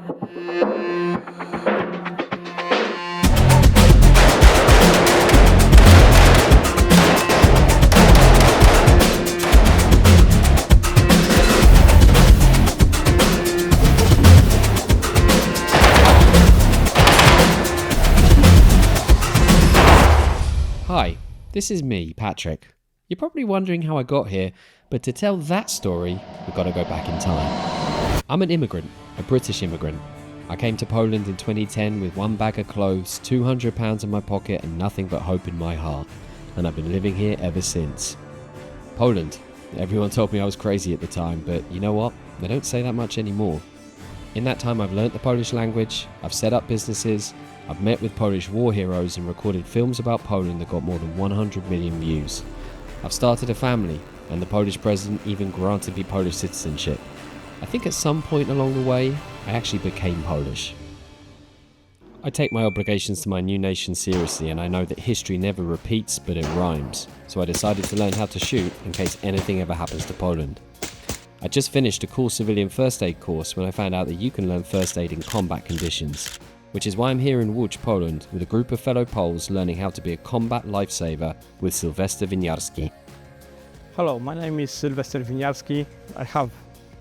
Hi, this is me, Patrick. You're probably wondering how I got here, but to tell that story, we've got to go back in time. I'm an immigrant, a British immigrant. I came to Poland in 2010 with one bag of clothes, £200 in my pocket and nothing but hope in my heart. And I've been living here ever since. Poland. Everyone told me I was crazy at the time, but you know what? They don't say that much anymore. In that time I've learnt the Polish language, I've set up businesses, I've met with Polish war heroes and recorded films about Poland that got more than 100 million views. I've started a family, and the Polish president even granted me Polish citizenship. I think at some point along the way, I actually became Polish. I take my obligations to my new nation seriously, and I know that history never repeats, but it rhymes. So I decided to learn how to shoot in case anything ever happens to Poland. I just finished a cool civilian first aid course when I found out that you can learn first aid in combat conditions. Which is why I'm here in Łódź, Poland, with a group of fellow Poles learning how to be a combat lifesaver with Sylwester Winiarski. Hello, my name is Sylwester Winiarski. I have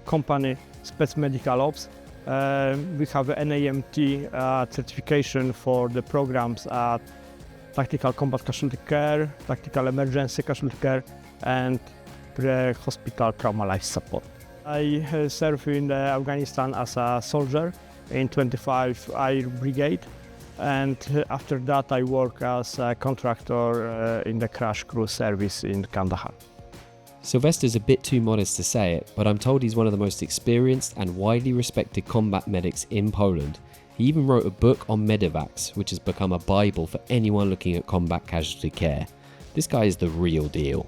company Spec Medical Ops. We have an NAMT certification for the programs at Tactical Combat Casualty Care, Tactical Emergency Casualty Care, and Pre-Hospital Trauma Life Support. I served in Afghanistan as a soldier in 25 Air Brigade, and after that I work as a contractor in the crash crew service in Kandahar. Sylwester's a bit too modest to say it, but I'm told he's one of the most experienced and widely respected combat medics in Poland. He even wrote a book on medevacs, which has become a bible for anyone looking at combat casualty care. This guy is the real deal.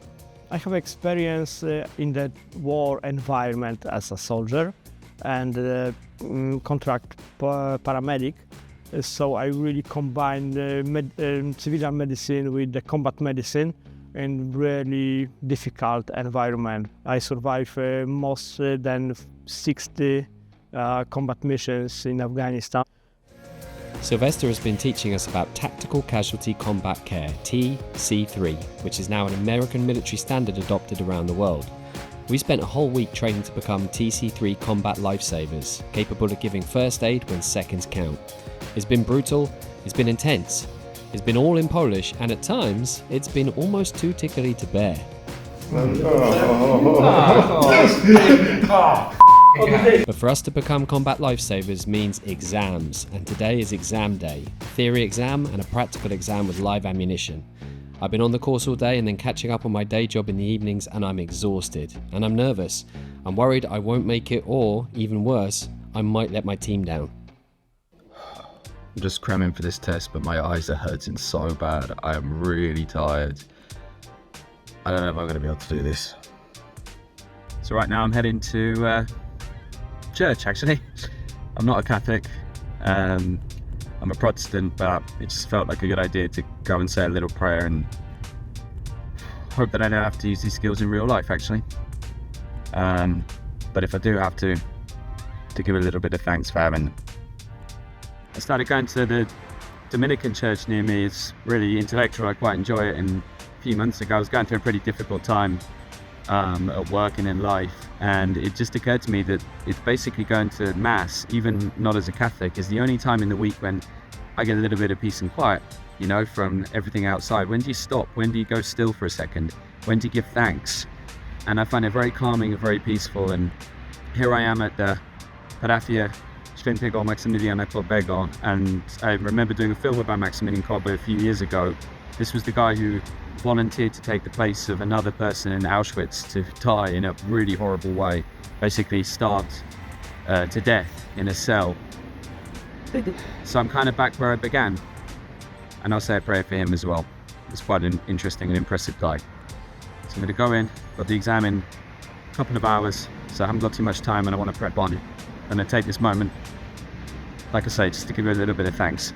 I have experience in the war environment as a soldier and contract paramedic, so I really combine civilian medicine with the combat medicine in really difficult environment. I survived most than 60 combat missions in Afghanistan. Sylwester has been teaching us about Tactical Casualty Combat Care, TC3, which is now an American military standard adopted around the world. We spent a whole week training to become TC3 Combat Lifesavers, capable of giving first aid when seconds count. It's been brutal, it's been intense, it's been all in Polish, and at times, it's been almost too tickly to bear. But for us to become combat lifesavers means exams, and today is exam day. A theory exam and a practical exam with live ammunition. I've been on the course all day and then catching up on my day job in the evenings, and I'm exhausted. And I'm nervous. I'm worried I won't make it, or, even worse, I might let my team down. I'm just cramming for this test, but my eyes are hurting so bad. I am really tired. I don't know if I'm going to be able to do this. So right now I'm heading to church, actually. I'm not a Catholic. I'm a Protestant, but it just felt like a good idea to go and say a little prayer and hope that I don't have to use these skills in real life, actually. But if I do have to give a little bit of thanks for having. I started going to the Dominican church near me. It's really intellectual, I quite enjoy it, and a few months ago I was going through a pretty difficult time at work and in life, and it just occurred to me that it's basically going to mass, even not as a Catholic, is the only time in the week when I get a little bit of peace and quiet, you know, from everything outside. When do you stop? When do you go still for a second? When do you give thanks? And I find it very calming and very peaceful. And here I am at the Parafia Świętego Maksymiliana Kolbego, and I remember doing a film about Maximilian Kolbe a few years ago. This was the guy who volunteered to take the place of another person in Auschwitz to die in a really horrible way, basically starved to death in a cell. So I'm kind of back where I began, and I'll say a prayer for him as well. He's quite an interesting and impressive guy. So I'm going to go in, got the exam in a couple of hours, so I haven't got too much time and I want to prep on it. I'm going to take this moment, like I say, just to give you a little bit of thanks.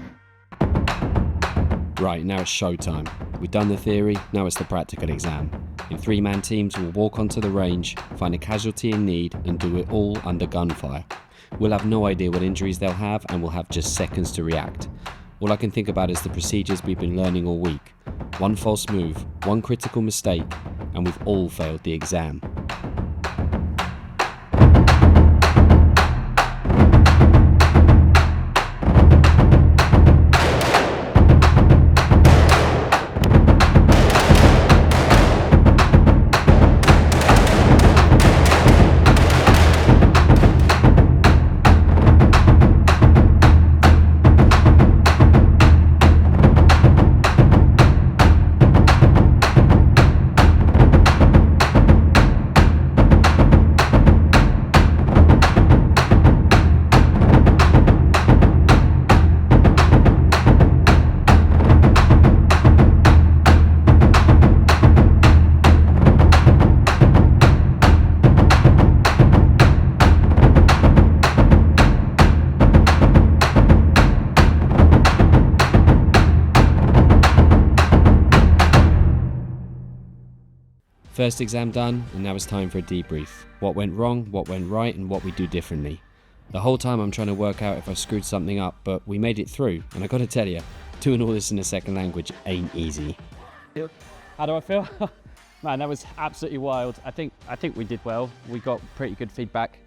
Right, now it's showtime. We've done the theory, now it's the practical exam. In 3-man teams, we'll walk onto the range, find a casualty in need, and do it all under gunfire. We'll have no idea what injuries they'll have, and we'll have just seconds to react. All I can think about is the procedures we've been learning all week. One false move, one critical mistake, and we've all failed the exam. First exam done, and now it's time for a debrief. What went wrong, what went right, and what we do differently. The whole time I'm trying to work out if I screwed something up, but we made it through, and I gotta tell you, doing all this in a second language ain't easy. How do I feel? Man, that was absolutely wild. I think we did well. We got pretty good feedback.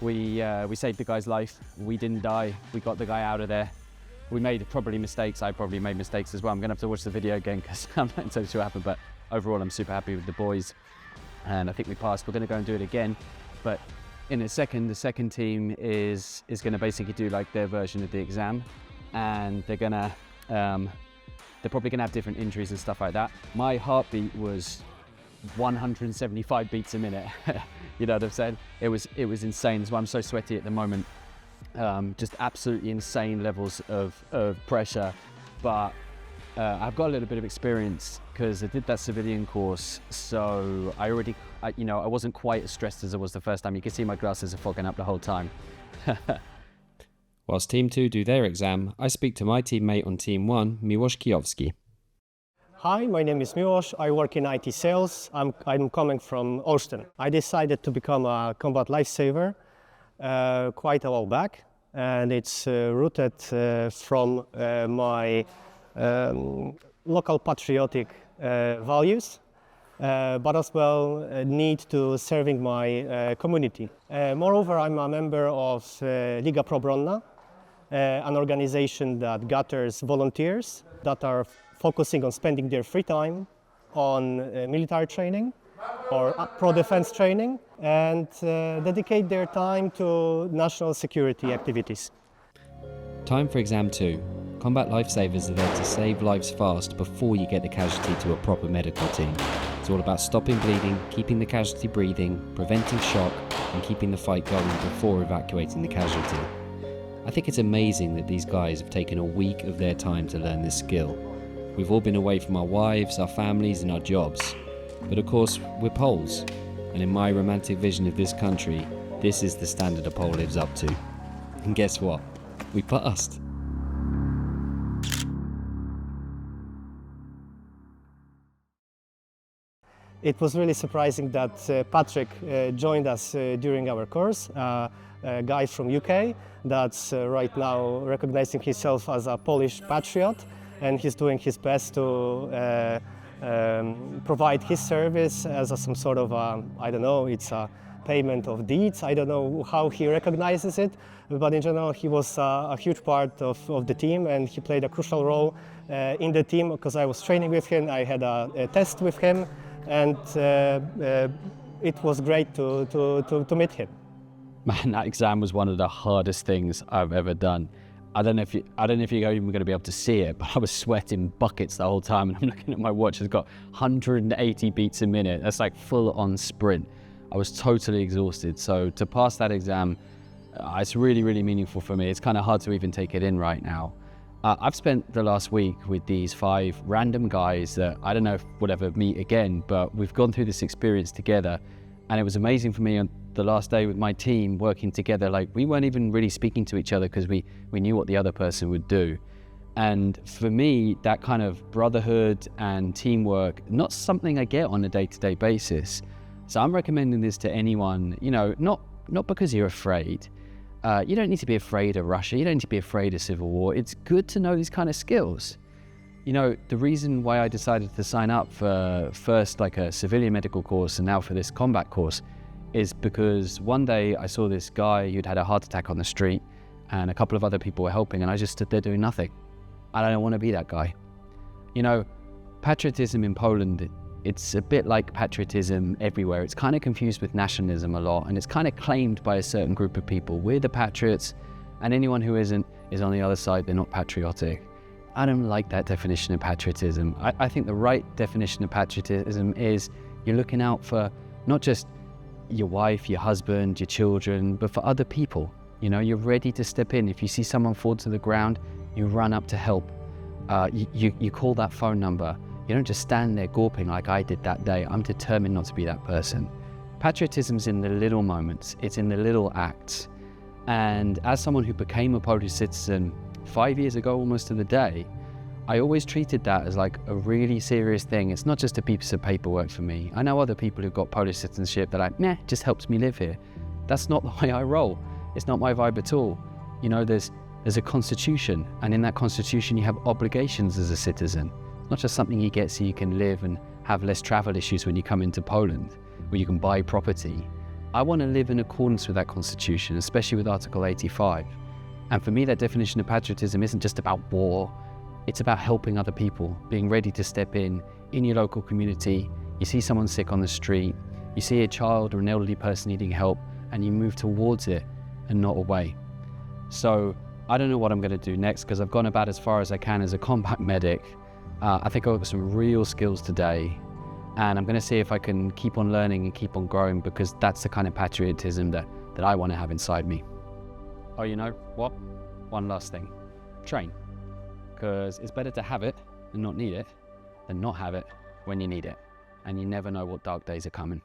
We saved the guy's life. We didn't die. We got the guy out of there. We made probably mistakes. I probably made mistakes as well. I'm gonna have to watch the video again because I'm not entirely sure what happened, but overall I'm super happy with the boys and I think we passed. We're gonna go and do it again, but in a second, the second team is gonna basically do like their version of the exam, and they're probably gonna have different injuries and stuff like that. My heartbeat was 175 beats a minute. You know what I'm saying? It was insane. That's why I'm so sweaty at the moment. Just absolutely insane levels of pressure, but I've got a little bit of experience because I did that civilian course, so I wasn't quite as stressed as I was the first time. You can see my glasses are fogging up the whole time. Whilst Team 2 do their exam, I speak to my teammate on Team 1, Miłosz Kijowski. Hi, my name is Miłosz. I work in IT sales. I'm coming from Olsztyn. I decided to become a combat lifesaver quite a while back, and it's rooted from my local patriotic values, but as well need to serving my community. Moreover, I'm a member of Liga Probronna, an organization that gathers volunteers that are focusing on spending their free time on military training or pro-defense training, and dedicate their time to national security activities. Time for exam 2. Combat lifesavers are there to save lives fast before you get the casualty to a proper medical team. It's all about stopping bleeding, keeping the casualty breathing, preventing shock, and keeping the fight going before evacuating the casualty. I think it's amazing that these guys have taken a week of their time to learn this skill. We've all been away from our wives, our families, and our jobs. But of course, we're Poles, and in my romantic vision of this country, this is the standard a Pole lives up to. And guess what? We passed. It was really surprising that Patrick joined us during our course, a guy from UK that's right now recognizing himself as a Polish patriot, and he's doing his best to provide his service as some sort of, I don't know, it's a payment of deeds. I don't know how he recognizes it, but in general he was a huge part of the team, and he played a crucial role in the team because I was training with him, I had a test with him, and it was great to meet him. Man, that exam was one of the hardest things I've ever done. I don't know if you're even going to be able to see it, but I was sweating buckets the whole time, and I'm looking at my watch. It's got 180 beats a minute. That's like full-on sprint. I was totally exhausted. So to pass that exam, it's really, really meaningful for me. It's kind of hard to even take it in right now. I've spent the last week with these 5 random guys that I don't know if we'll ever meet again, but we've gone through this experience together, and it was amazing for me on the last day with my team working together. Like, we weren't even really speaking to each other because we knew what the other person would do. And for me, that kind of brotherhood and teamwork, not something I get on a day-to-day basis. So I'm recommending this to anyone, you know, not not because you're afraid. You don't need to be afraid of Russia. You don't need to be afraid of civil war. It's good to know these kind of skills. You know, the reason why I decided to sign up for first like a civilian medical course and now for this combat course is because one day I saw this guy who'd had a heart attack on the street and a couple of other people were helping, and I just stood there doing nothing. I don't want to be that guy. You know, patriotism in Poland, it's a bit like patriotism everywhere. It's kind of confused with nationalism a lot, and it's kind of claimed by a certain group of people. We're the patriots, and anyone who isn't is on the other side. They're not patriotic. I don't like that definition of patriotism. I think the right definition of patriotism is you're looking out for not just your wife, your husband, your children, but for other people. You know, you're ready to step in. If you see someone fall to the ground, you run up to help. You call that phone number. You don't just stand there gawping like I did that day. I'm determined not to be that person. Patriotism's in the little moments. It's in the little acts. And as someone who became a Polish citizen 5 years ago, almost to the day, I always treated that as like a really serious thing. It's not just a piece of paperwork for me. I know other people who've got Polish citizenship that are like, nah, it just helps me live here. That's not the way I roll. It's not my vibe at all. You know, there's a constitution, and in that constitution you have obligations as a citizen. Not just something you get so you can live and have less travel issues when you come into Poland, where you can buy property. I want to live in accordance with that constitution, especially with Article 85. And for me, that definition of patriotism isn't just about war. It's about helping other people, being ready to step in your local community. You see someone sick on the street, you see a child or an elderly person needing help, and you move towards it and not away. So I don't know what I'm going to do next, because I've gone about as far as I can as a combat medic. I think I've got some real skills today, and I'm going to see if I can keep on learning and keep on growing, because that's the kind of patriotism that I want to have inside me. Oh, you know what? One last thing. Train. Because it's better to have it and not need it than not have it when you need it. And you never know what dark days are coming.